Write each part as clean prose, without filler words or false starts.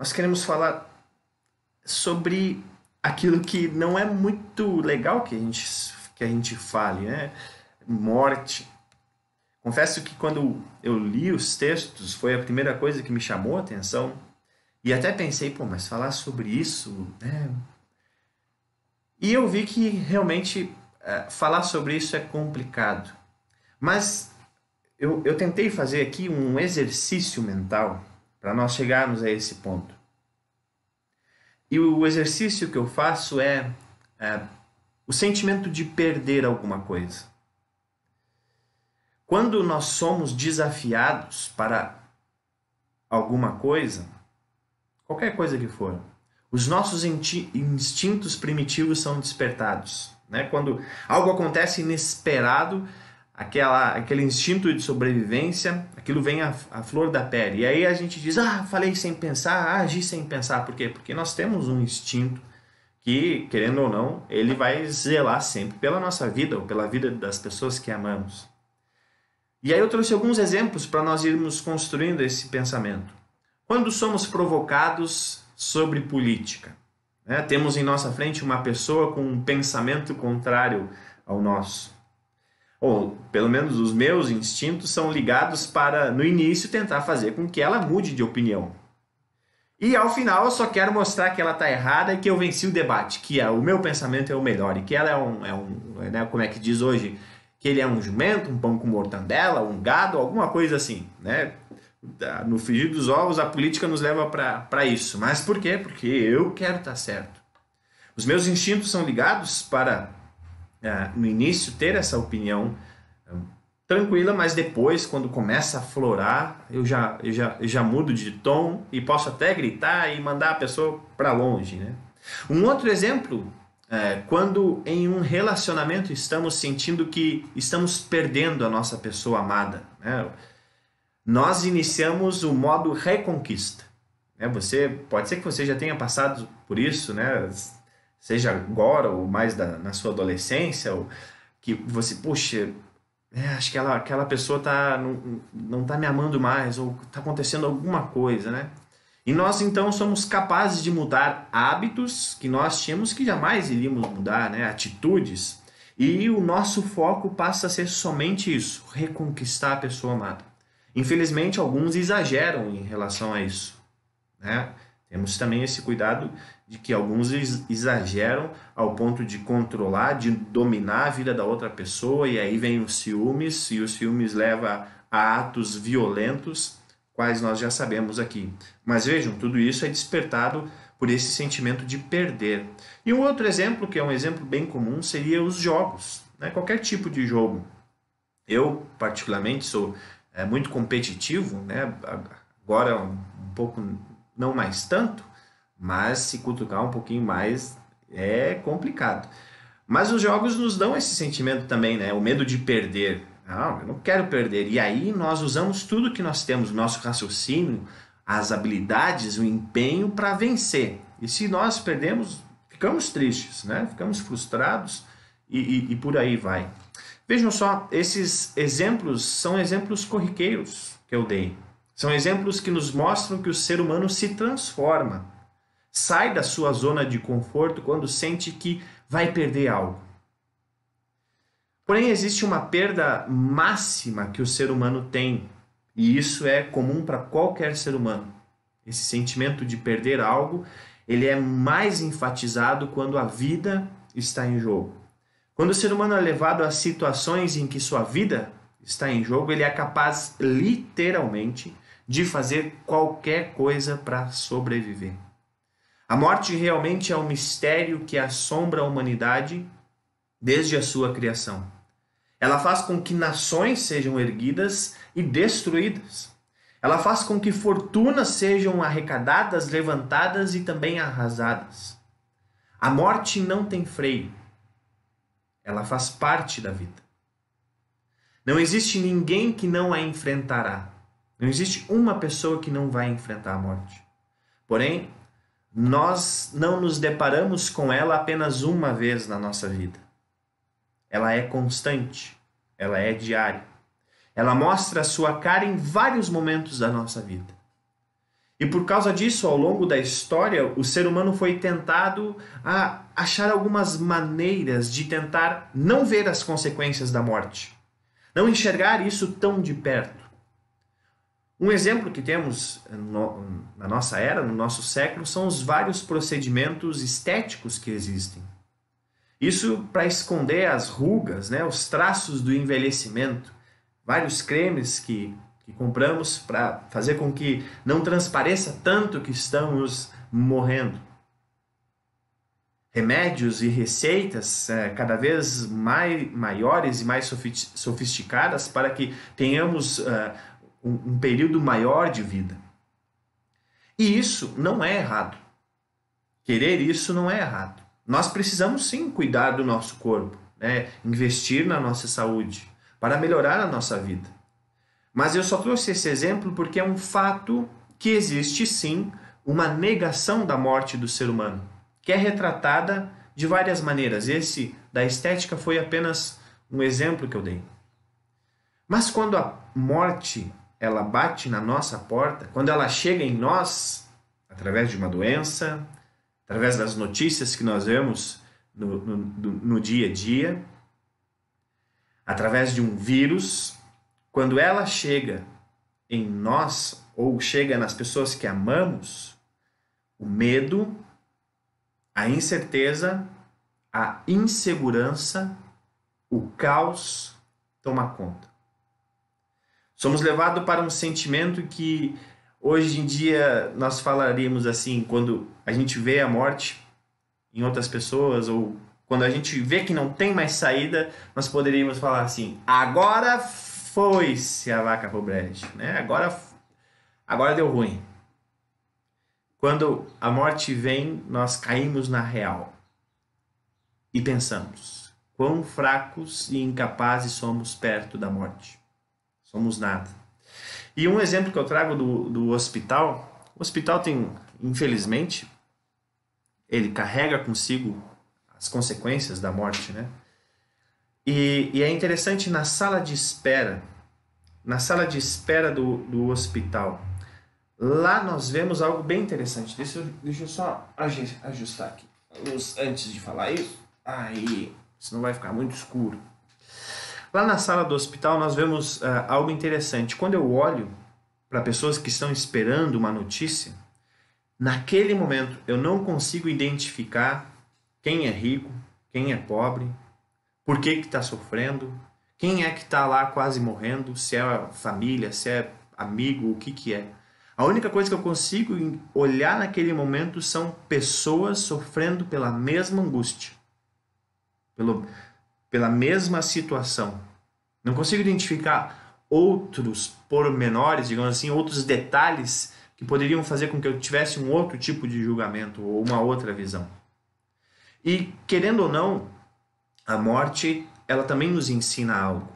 nós queremos falar sobre aquilo que não é muito legal que a gente fale, né? Morte. Confesso que quando eu li os textos, foi a primeira coisa que me chamou a atenção. E até pensei, pô, mas falar sobre isso, né? E eu vi que realmente falar sobre isso é complicado. Mas eu tentei fazer aqui um exercício mental para nós chegarmos a esse ponto. E o exercício que eu faço é o sentimento de perder alguma coisa. Quando nós somos desafiados para alguma coisa, qualquer coisa que for, os nossos instintos primitivos são despertados, né? Quando algo acontece inesperado, aquele instinto de sobrevivência, aquilo vem à flor da pele. E aí a gente diz, falei sem pensar, agi sem pensar. Por quê? Porque nós temos um instinto que, querendo ou não, ele vai zelar sempre pela nossa vida ou pela vida das pessoas que amamos. E aí eu trouxe alguns exemplos para nós irmos construindo esse pensamento. Quando somos provocados sobre política, né? Temos em nossa frente uma pessoa com um pensamento contrário ao nosso. Ou, pelo menos, os meus instintos são ligados para, no início, tentar fazer com que ela mude de opinião. E, ao final, eu só quero mostrar que ela está errada e que eu venci o debate, que o meu pensamento é o melhor e que ela né, como é que diz hoje, que ele é um jumento, um pão com mortandela, um gado, alguma coisa assim, né? No frigir dos ovos, a política nos leva para isso. Mas por quê? Porque eu quero estar certo. Os meus instintos são ligados para, no início, ter essa opinião tranquila, mas depois, quando começa a florar, eu já mudo de tom e posso até gritar e mandar a pessoa para longe, né? Um outro exemplo quando em um relacionamento estamos sentindo que estamos perdendo a nossa pessoa amada, né? Nós iniciamos o modo reconquista, né? Pode ser que você já tenha passado por isso, né? Seja agora ou mais na sua adolescência, ou que você, puxa, acho que aquela pessoa não está me amando mais, ou está acontecendo alguma coisa, né? E nós então somos capazes de mudar hábitos que nós tínhamos que jamais iríamos mudar, né? Atitudes, e o nosso foco passa a ser somente isso, reconquistar a pessoa amada. Infelizmente, alguns exageram em relação a isso, né? Temos também esse cuidado de que alguns exageram ao ponto de controlar, de dominar a vida da outra pessoa, e aí vem os ciúmes, e os ciúmes levam a atos violentos, quais nós já sabemos aqui. Mas vejam, tudo isso é despertado por esse sentimento de perder. E um outro exemplo, que é um exemplo bem comum, seria os jogos, né? Qualquer tipo de jogo. Eu, particularmente, sou muito competitivo, né? Agora um pouco, não mais tanto, mas se cutucar um pouquinho mais é complicado. Mas os jogos nos dão esse sentimento também, né? O medo de perder. Não, eu não quero perder. E aí nós usamos tudo que nós temos, o nosso raciocínio, as habilidades, o empenho para vencer. E se nós perdemos, ficamos tristes, né? Ficamos frustrados e por aí vai. Vejam só, esses exemplos são exemplos corriqueiros que eu dei. São exemplos que nos mostram que o ser humano se transforma. Sai da sua zona de conforto quando sente que vai perder algo. Porém, existe uma perda máxima que o ser humano tem, e isso é comum para qualquer ser humano. Esse sentimento de perder algo, ele é mais enfatizado quando a vida está em jogo. Quando o ser humano é levado a situações em que sua vida está em jogo, ele é capaz, literalmente, de fazer qualquer coisa para sobreviver. A morte realmente é um mistério que assombra a humanidade desde a sua criação. Ela faz com que nações sejam erguidas e destruídas. Ela faz com que fortunas sejam arrecadadas, levantadas e também arrasadas. A morte não tem freio. Ela faz parte da vida. Não existe ninguém que não a enfrentará. Não existe uma pessoa que não vai enfrentar a morte. Porém, nós não nos deparamos com ela apenas uma vez na nossa vida. Ela é constante, ela é diária. Ela mostra a sua cara em vários momentos da nossa vida. E por causa disso, ao longo da história, o ser humano foi tentado a achar algumas maneiras de tentar não ver as consequências da morte, não enxergar isso tão de perto. Um exemplo que temos na nossa era, no nosso século, são os vários procedimentos estéticos que existem. Isso para esconder as rugas, né, os traços do envelhecimento, vários cremes que compramos para fazer com que não transpareça tanto que estamos morrendo. Remédios e receitas cada vez maiores e mais sofisticadas para que tenhamos um período maior de vida. E isso não é errado. Querer isso não é errado. Nós precisamos sim cuidar do nosso corpo, né? Investir na nossa saúde para melhorar a nossa vida. Mas eu só trouxe esse exemplo porque é um fato que existe sim uma negação da morte do ser humano, que é retratada de várias maneiras. Esse da estética foi apenas um exemplo que eu dei. Mas quando a morte ela bate na nossa porta, quando ela chega em nós, através de uma doença, através das notícias que nós vemos no dia a dia, através de um vírus, quando ela chega em nós ou chega nas pessoas que amamos, o medo, a incerteza, a insegurança, o caos toma conta. Somos levados para um sentimento que hoje em dia nós falaríamos assim, quando a gente vê a morte em outras pessoas ou quando a gente vê que não tem mais saída, nós poderíamos falar assim, agora foi-se a vaca pro brejo, né? Agora deu ruim. Quando a morte vem, nós caímos na real e pensamos, quão fracos e incapazes somos perto da morte. Somos nada. E um exemplo que eu trago do hospital, o hospital tem, infelizmente, ele carrega consigo as consequências da morte, né? E é interessante na sala de espera do hospital, lá nós vemos algo bem interessante. Deixa eu só ajustar aqui a luz antes de falar isso. Aí, senão vai ficar muito escuro. Lá na sala do hospital nós vemos algo interessante. Quando eu olho para pessoas que estão esperando uma notícia, naquele momento eu não consigo identificar quem é rico, quem é pobre, por que está sofrendo, quem é que está lá quase morrendo, se é família, se é amigo, o que é. A única coisa que eu consigo olhar naquele momento são pessoas sofrendo pela mesma angústia, pela mesma situação. Não consigo identificar outros pormenores, digamos assim, outros detalhes que poderiam fazer com que eu tivesse um outro tipo de julgamento ou uma outra visão. E, querendo ou não, a morte, ela também nos ensina algo.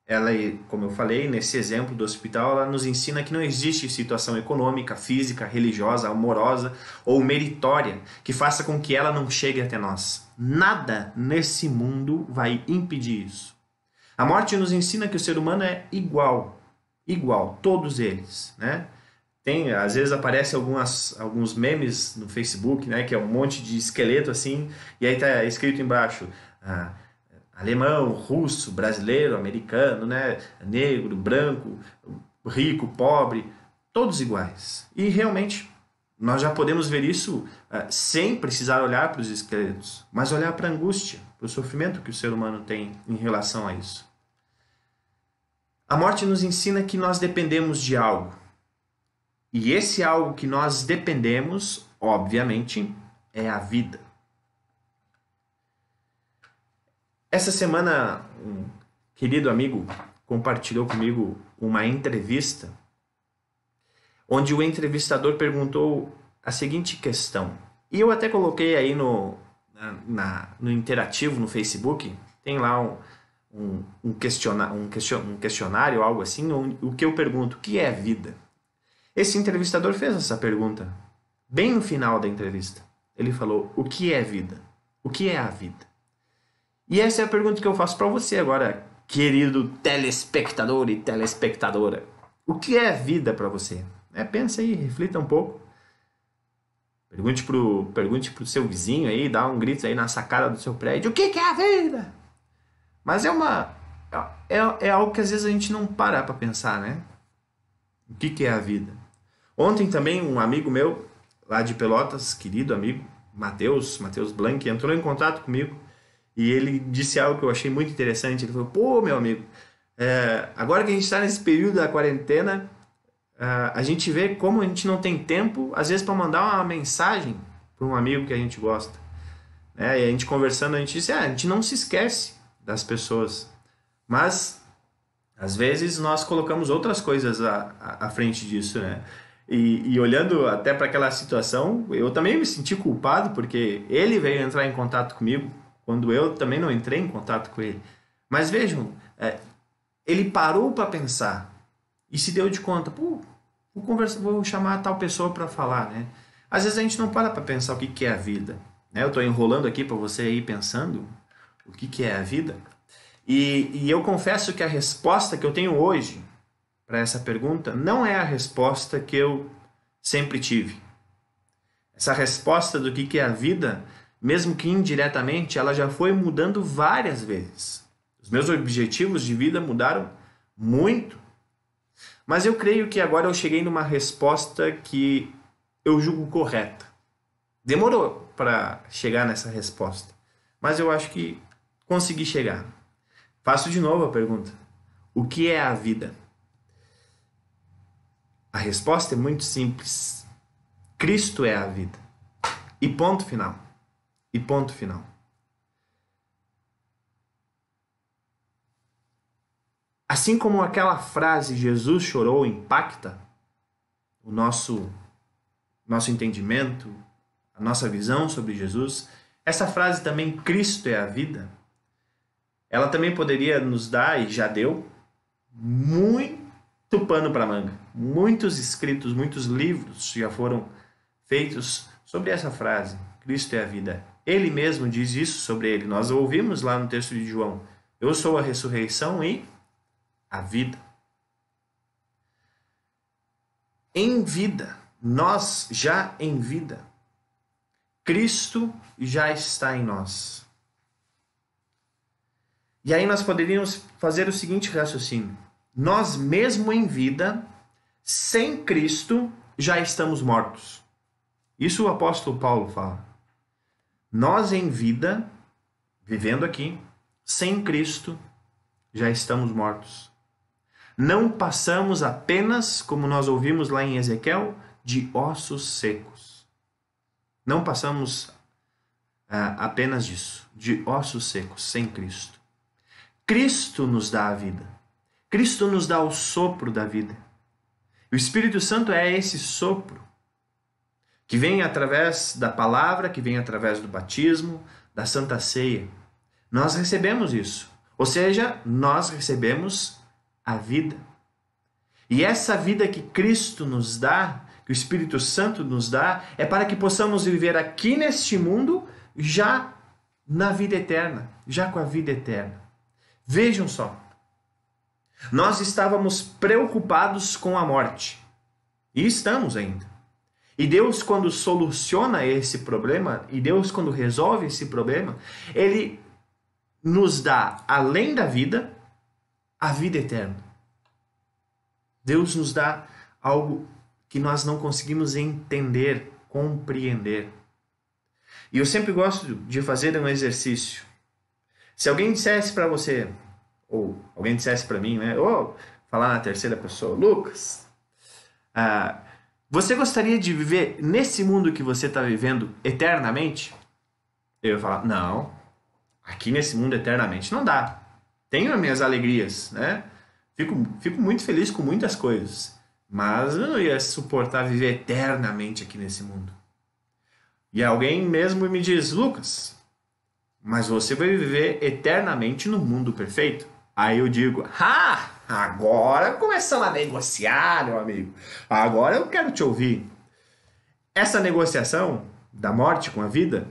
Ela, como eu falei, nesse exemplo do hospital, ela nos ensina que não existe situação econômica, física, religiosa, amorosa ou meritória que faça com que ela não chegue até nós. Nada nesse mundo vai impedir isso. A morte nos ensina que o ser humano é igual, todos eles, né? Às vezes aparece alguns memes no Facebook, né, que é um monte de esqueleto assim, e aí está escrito embaixo, alemão, russo, brasileiro, americano, né, negro, branco, rico, pobre, todos iguais. E realmente nós já podemos ver isso sem precisar olhar para os esqueletos, mas olhar para a angústia, para o sofrimento que o ser humano tem em relação a isso. A morte nos ensina que nós dependemos de algo. E esse algo que nós dependemos, obviamente, é a vida. Essa semana, um querido amigo compartilhou comigo uma entrevista, onde o entrevistador perguntou a seguinte questão. E eu até coloquei aí no interativo no Facebook, tem lá um questionário, algo assim, o que eu pergunto, o que é vida? Esse entrevistador fez essa pergunta bem no final da entrevista. Ele falou, o que é vida? O que é a vida? E essa é a pergunta que eu faço para você agora, querido telespectador e telespectadora. O que é vida para você? Pensa aí, reflita um pouco. Pergunte pro seu vizinho aí, dá um grito aí na sacada do seu prédio. O que é a vida? Mas é algo que às vezes a gente não para pra pensar, né? O que é a vida? Ontem também um amigo meu, lá de Pelotas, querido amigo, Matheus Blanc, entrou em contato comigo e ele disse algo que eu achei muito interessante. Ele falou, pô, meu amigo, agora que a gente está nesse período da quarentena, a gente vê como a gente não tem tempo, às vezes, para mandar uma mensagem para um amigo que a gente gosta. E a gente conversando, a gente disse, a gente não se esquece das pessoas, mas às vezes nós colocamos outras coisas à frente disso, né? E olhando até para aquela situação, eu também me senti culpado, porque ele veio entrar em contato comigo, quando eu também não entrei em contato com ele. Mas vejam, ele parou para pensar e se deu de conta, pô, vou chamar tal pessoa para falar, né? Às vezes a gente não para pensar o que é a vida, né? Eu estou enrolando aqui para você ir pensando o que é a vida. E eu confesso que a resposta que eu tenho hoje para essa pergunta não é a resposta que eu sempre tive. Essa resposta do que é a vida, mesmo que indiretamente, ela já foi mudando várias vezes. Os meus objetivos de vida mudaram muito. Mas eu creio que agora eu cheguei numa resposta que eu julgo correta. Demorou para chegar nessa resposta, mas eu acho que consegui chegar. Faço de novo a pergunta. O que é a vida? A resposta é muito simples. Cristo é a vida. E ponto final. E ponto final. Assim como aquela frase Jesus chorou impacta o nosso entendimento, a nossa visão sobre Jesus, essa frase também, Cristo é a vida, ela também poderia nos dar, e já deu, muito pano para manga. Muitos escritos, muitos livros já foram feitos sobre essa frase, Cristo é a vida. Ele mesmo diz isso sobre ele. Nós ouvimos lá no texto de João, eu sou a ressurreição e a vida. Em vida, nós já em vida, Cristo já está em nós. E aí nós poderíamos fazer o seguinte raciocínio. Nós mesmo em vida, sem Cristo, já estamos mortos. Isso o apóstolo Paulo fala. Nós em vida, vivendo aqui, sem Cristo, já estamos mortos. Não passamos apenas, como nós ouvimos lá em Ezequiel, de ossos secos. Não passamos apenas disso, de ossos secos, sem Cristo. Cristo nos dá a vida. Cristo nos dá o sopro da vida. O Espírito Santo é esse sopro que vem através da palavra, que vem através do batismo, da Santa Ceia. Nós recebemos isso. Ou seja, nós recebemos a vida. E essa vida que Cristo nos dá, que o Espírito Santo nos dá, é para que possamos viver aqui neste mundo já na vida eterna, já com a vida eterna. Vejam só, nós estávamos preocupados com a morte, e estamos ainda. E Deus, quando soluciona esse problema, e Deus, quando resolve esse problema, Ele nos dá, além da vida, a vida eterna. Deus nos dá algo que nós não conseguimos entender, compreender. E eu sempre gosto de fazer um exercício. Se alguém dissesse para você, ou alguém dissesse para mim, né, ou falar na terceira pessoa, Lucas, você gostaria de viver nesse mundo que você está vivendo eternamente? Eu ia falar, não, aqui nesse mundo eternamente não dá. Tenho as minhas alegrias, né? Fico muito feliz com muitas coisas, mas eu não ia suportar viver eternamente aqui nesse mundo. E alguém mesmo me diz, Lucas, mas você vai viver eternamente no mundo perfeito? Aí eu digo, agora começamos a negociar, meu amigo. Agora eu quero te ouvir. Essa negociação da morte com a vida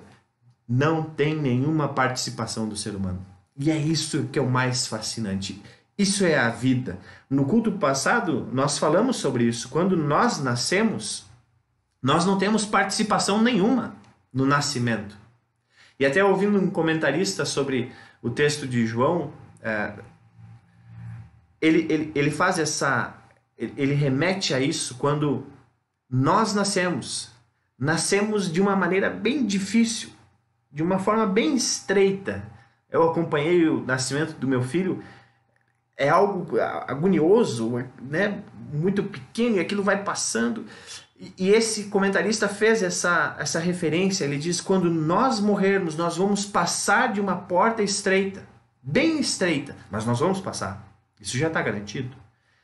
não tem nenhuma participação do ser humano. E é isso que é o mais fascinante. Isso é a vida. No culto passado, nós falamos sobre isso. Quando nós nascemos, nós não temos participação nenhuma no nascimento. E até ouvindo um comentarista sobre o texto de João, ele faz ele remete a isso quando nós nascemos de uma maneira bem difícil, de uma forma bem estreita. Eu acompanhei o nascimento do meu filho, é algo agonioso, né? Muito pequeno, e aquilo vai passando. E esse comentarista fez essa referência, ele diz, quando nós morrermos, nós vamos passar de uma porta estreita, bem estreita, mas nós vamos passar. Isso já está garantido.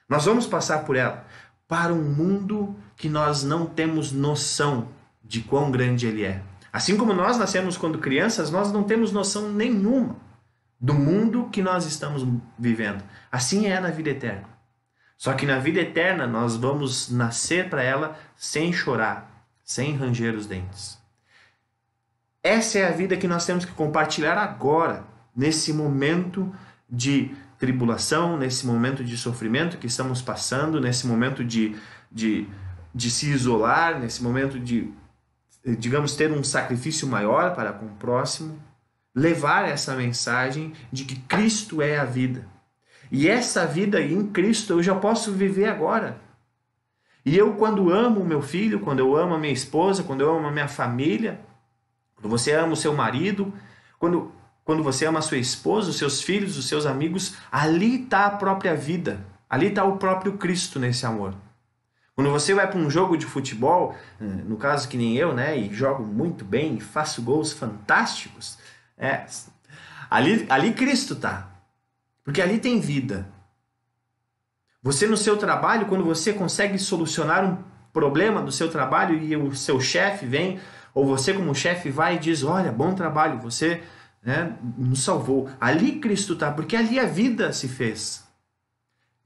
Nós vamos passar por ela, para um mundo que nós não temos noção de quão grande ele é. Assim como nós nascemos quando crianças, nós não temos noção nenhuma do mundo que nós estamos vivendo. Assim é na vida eterna. Só que na vida eterna nós vamos nascer para ela sem chorar, sem ranger os dentes. Essa é a vida que nós temos que compartilhar agora, nesse momento de tribulação, nesse momento de sofrimento que estamos passando, nesse momento de se isolar, nesse momento de, digamos, ter um sacrifício maior para com o próximo, levar essa mensagem de que Cristo é a vida. E essa vida em Cristo eu já posso viver agora. E eu, quando amo o meu filho, quando eu amo a minha esposa, quando eu amo a minha família, quando você ama o seu marido, quando você ama a sua esposa, os seus filhos, os seus amigos, ali está a própria vida. Ali está o próprio Cristo nesse amor. Quando você vai para um jogo de futebol, no caso que nem eu, né, e jogo muito bem, faço gols fantásticos, ali Cristo está. Porque ali tem vida. Você no seu trabalho, quando você consegue solucionar um problema do seu trabalho e o seu chefe vem, ou você como chefe vai e diz, olha, bom trabalho, você nos salvou. Ali Cristo está, porque ali a vida se fez.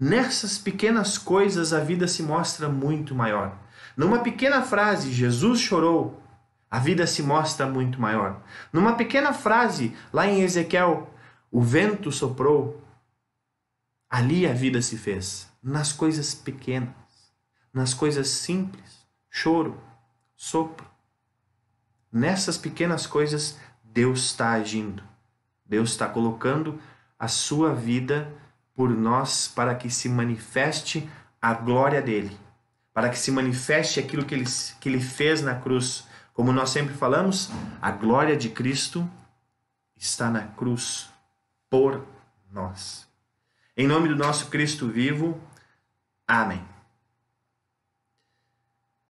Nessas pequenas coisas a vida se mostra muito maior. Numa pequena frase, Jesus chorou, a vida se mostra muito maior. Numa pequena frase, lá em Ezequiel, o vento soprou, ali a vida se fez. Nas coisas pequenas, nas coisas simples, choro, sopro. Nessas pequenas coisas, Deus está agindo. Deus está colocando a sua vida por nós para que se manifeste a glória dele, para que se manifeste aquilo que ele fez na cruz. Como nós sempre falamos, a glória de Cristo está na cruz por nós. Em nome do nosso Cristo vivo, amém.